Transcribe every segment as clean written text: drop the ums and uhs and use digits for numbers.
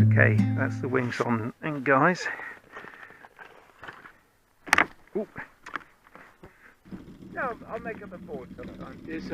Okay, that's the wings on, and guys. Ooh. Yeah, I'll make up a board sometime. There's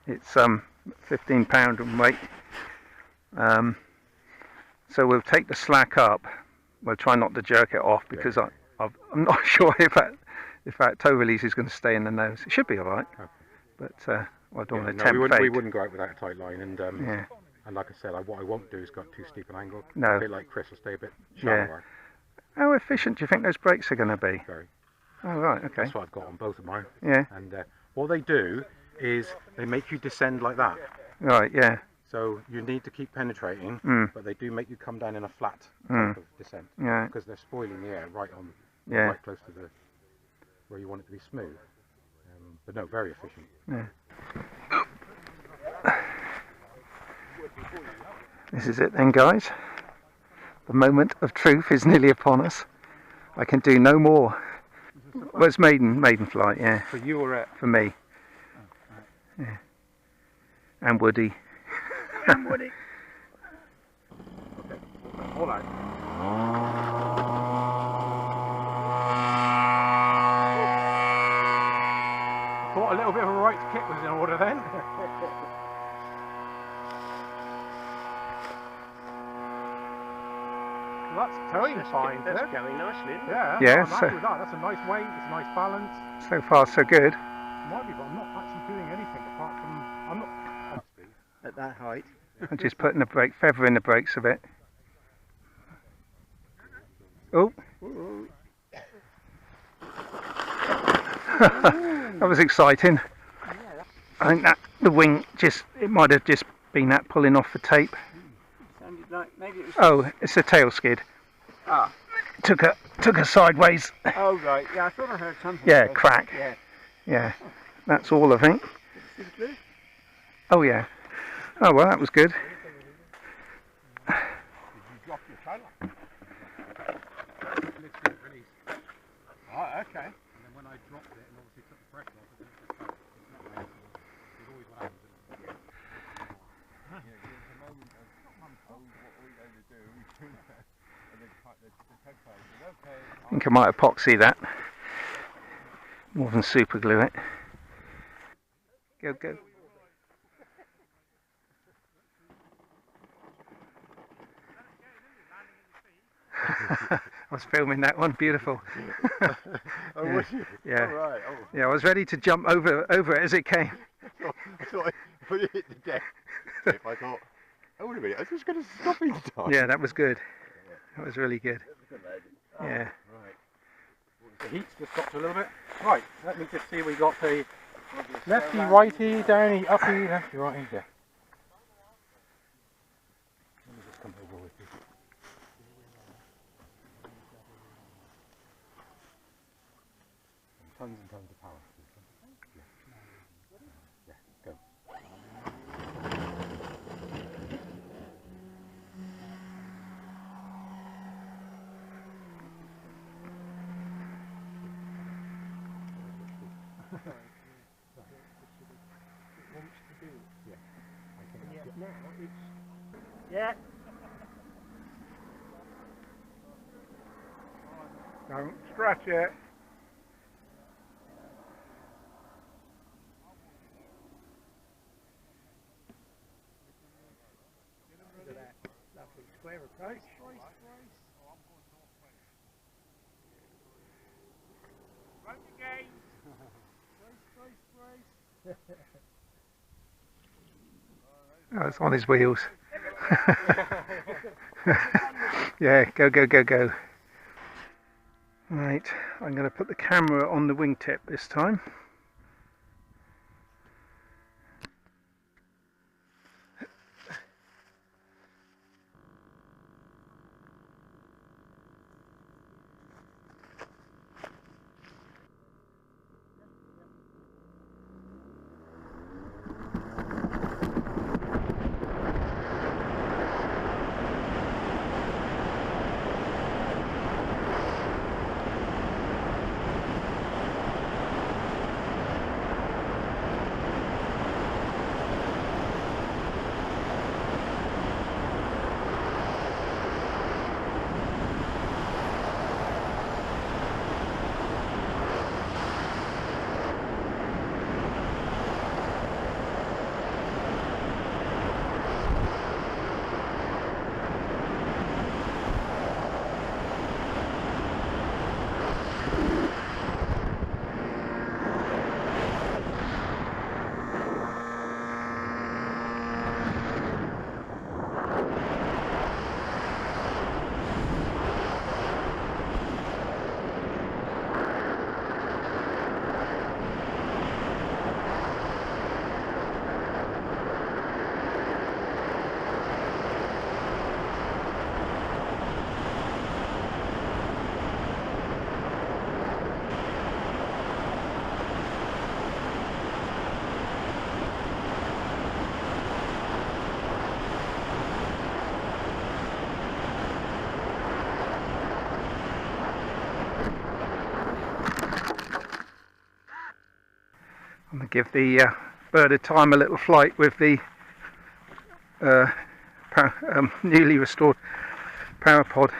it's £15 in weight, so we'll take the slack up. We'll try not to jerk it off because I'm not sure if that tow release is going to stay in the nose. It should be all right, okay. But I don't want to no, tempt fate. we wouldn't go out without a tight line, and Yeah. and like I said, what I won't do is go too steep an angle. No. A bit like Chris, will stay a bit shallower. Yeah. How efficient do you think those brakes are going to be? Very. Oh right, okay. That's what I've got on both of mine. Yeah. And what they do is they make you descend like that. Right, yeah. So you need to keep penetrating, but they do make you come down in a flat type of descent. Yeah. Because they're spoiling the air right close to where you want it to be smooth. But no, very efficient. Yeah. This is it then, guys. The moment of truth is nearly upon us. I can do no more. Well, it's maiden flight, yeah. For you or for me. Yeah. And Woody. And Woody. Okay. All out. Thought a little bit of a right kick was in order then. Well, that's towing fine. That's going nicely, isn't it? Yeah, Yeah, I'm happy with that. That's a nice weight, it's a nice balance. So far so good. Might be, but I'm not actually doing anything apart from I'm not At that height. I'm just putting the brake, feathering the brakes a bit. Oh. That was exciting. I think that the wing it might have just been that pulling off the tape. Sounded like maybe it was. Oh, it's a tail skid. Ah. Took her sideways. Oh right. Yeah, I thought I heard something. Yeah, crack. Yeah. Yeah. That's all I think. Oh yeah. Oh well, that was good. Did you drop your trailer? Lifted it, released. Oh, okay. And then when I dropped it and obviously took the pressure off, it just felt, it's not like it's always what happens. Yeah, there's a moment of, what are we going to do? And the tugboat said, okay. I think I might epoxy that more than super glue it. Go, go. I was filming that one, beautiful. Oh, yeah. Was you? Yeah. Oh, right. Oh. Yeah, I was ready to jump over it as it came. I thought when it hit the deck, I thought, oh wait a minute, I was just going to stop in time. Yeah, that was good. That was really good. Yeah. Right. The heat's just dropped a little bit. Right, let me just see, we got the lefty, righty, downy, uppy, lefty, righty, yeah. Let me just come over with this. Tons and tons of power. Yeah, go. Yeah. Don't stretch it. Aerotow. Run the game. Oh, it's on his wheels. Yeah, go, go, go, go. Right, I'm going to put the camera on the wingtip this time. I'm going to give the bird of time a little flight with the newly restored Parapod,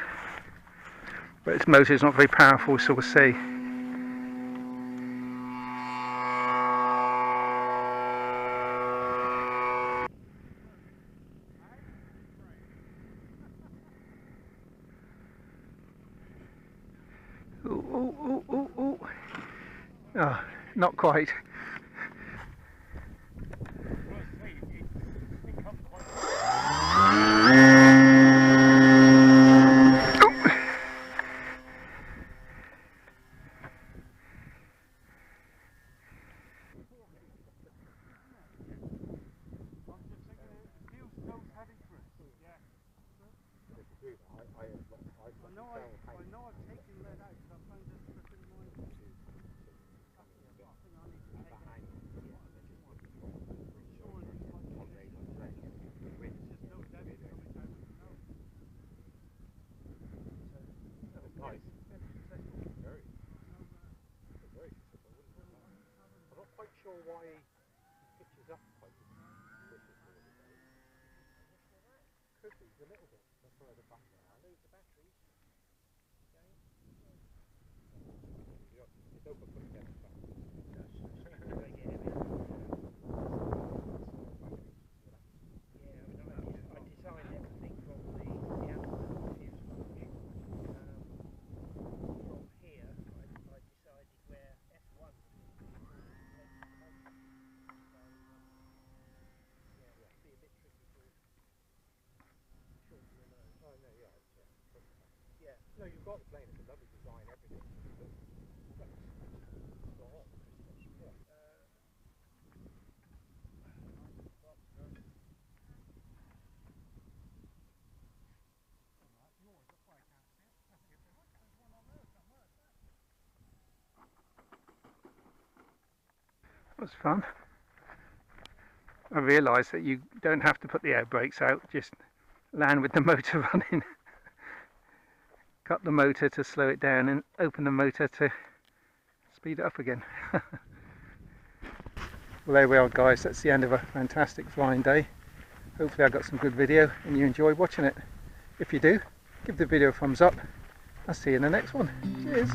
but its motor is not very powerful, so we'll see. Ooh, ooh, ooh, ooh, ooh. Oh, not quite. I know I've taken lead out because I found this flipping line. Sure why he pitches up quite viciously. Could be a little bit. That's where the back there. I lose the batteries. It's open for the back. I designed everything from the output fuselage. From here, I decided where F1 yeah. No, you've got the plane. It's a lovely design, everything. That was fun. I realised that you don't have to put the air brakes out, just land with the motor running. Cut the motor to slow it down and open the motor to speed it up again. Well, there we are guys, that's the end of a fantastic flying day. Hopefully I got some good video and you enjoyed watching it. If you do, give the video a thumbs up. I'll see you in the next one. Cheers!